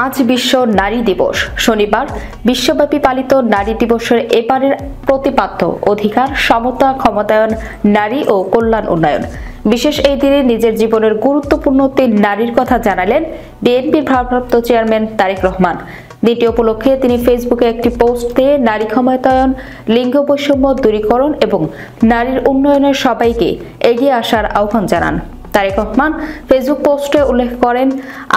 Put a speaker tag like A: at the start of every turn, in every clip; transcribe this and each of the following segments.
A: আজ বিশ্ব নারী দিবস। শনিবার বিশ্বব্যাপী পালিত নারী দিবসের এবারের প্রতিপাদ্য অধিকার, সমতা, ক্ষমতায়ন, নারী ও কল্যাণ উন্নয়ন। বিশেষ এই দিনে নিজের জীবনের গুরুত্বপূর্ণ ৩ নারীর কথা জানালেন বিএনপির ভারপ্রাপ্ত চেয়ারম্যান তারেক রহমান। দিনটি উপলক্ষে তিনি ফেসবুকে একটি পোস্ট দিয়ে নারী ক্ষমতায়ন, লিঙ্গ বৈষম্য দূরীকরণ এবং নারীর উন্নয়নের সবাইকে এগিয়ে আসার আহ্বান জানান। তারেক রহমান ফেসবুক পোস্টে উল্লেখ করেন,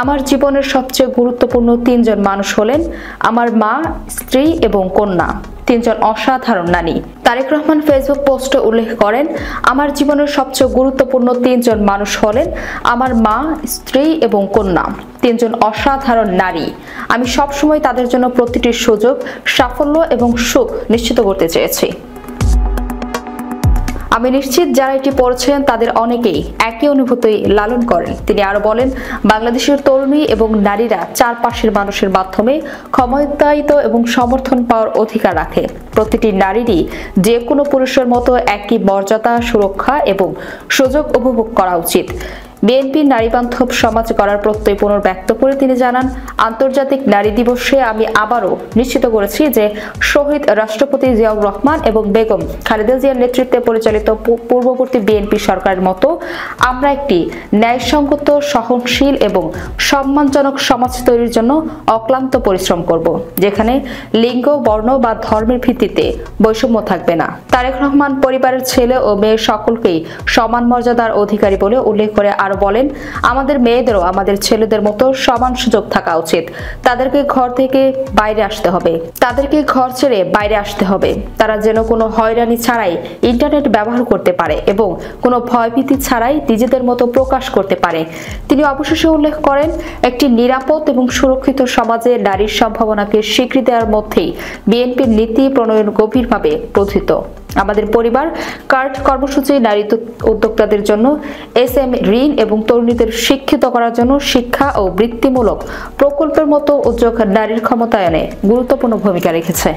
A: আমার জীবনের সবচেয়ে গুরুত্বপূর্ণ ৩ জন মানুষ হলেন আমার মা, স্ত্রী এবং কন্যা। ৩ জন অসাধারণ নারী। তারেক রহমান ফেসবুক পোস্টে উল্লেখ করেন, আমার জীবনের সবচেয়ে গুরুত্বপূর্ণ ৩ জন মানুষ হলেন আমার মা, স্ত্রী এবং কন্যা। ৩ জন অসাধারণ নারী। আমি সবসময় তাদের জন্য প্রতিটি সুযোগ, সাফল্য এবং সুখ নিশ্চিত করতে চেয়েছি। আমি নিশ্চিত যারা এটি পড়ছেন তাদের অনেকেই একই অনুভূতি লালন করেন। তিনি আরো বলেন, বাংলাদেশের তরুণী এবং নারীরা চারপাশের মানুষের মাধ্যমে ক্ষমতায়িত এবং সমর্থন পাওয়ার অধিকার রাখে। প্রতিটি নারীরই যে কোনো পুরুষের মতো একই মর্যাদা, সুরক্ষা এবং সুযোগ উপভোগ করা উচিত। বিএনপি নারীবান্ধব সমাজ গড়ার প্রত্যয় পুনর্ব্যক্ত করে তিনি জানান, আন্তর্জাতিক নারী দিবসে আমি আবারও নিশ্চিত করেছি যে শহীদ রাষ্ট্রপতি জিয়াউর রহমান এবং বেগম খালেদা জিয়ার নেতৃত্বে পরিচালিত পূর্ববর্তী বিএনপি সরকারের মতো আমরা একটি ন্যায়সঙ্গত, সহনশীল এবং সম্মানজনক সমাজ তৈরির জন্য অক্লান্ত পরিশ্রম করব, যেখানে লিঙ্গ, বর্ণ বা ধর্মের ভিত্তিতে বৈষম্য থাকবে না। তারেক রহমান পরিবারের ছেলে ও মেয়ে সকলকেই সমান মর্যাদার অধিকারী বলে উল্লেখ করে আরো বলেন, আমাদের মেয়েদেরও আমাদের ছেলেদের মতো সমান সুযোগ থাকা উচিত। তাদেরকে ঘর থেকে বাইরে আসতে হবে, তাদেরকে ঘর ছেড়ে বাইরে আসতে হবে। তারা যেন কোনো হয়রানি ছাড়াই ইন্টারনেট ব্যবহার করতে পারে এবং কোনো ভয়ভীতি ছাড়াই নিজেদের মতো প্রকাশ করতে পারে। তিনি অবশেষে উল্লেখ করেন, একটি নিরাপদ এবং সুরক্ষিত সমাজে নারীর সম্ভাবনাকে স্বীকৃতি দেওয়ার মধ্যেই বিএনপির নীতি প্রণয়ন গভীরভাবে প্রথিত। আমাদের পরিবার কার্ড কর্মসূচি নারী উদ্যোক্তাদের জন্য SM ঋণ এবং তরুণীদের শিক্ষিত করার জন্য শিক্ষা ও বৃত্তিমূলক প্রকল্পের মতো উদ্যোগ নারীর ক্ষমতায়নে গুরুত্বপূর্ণ ভূমিকা রেখেছে।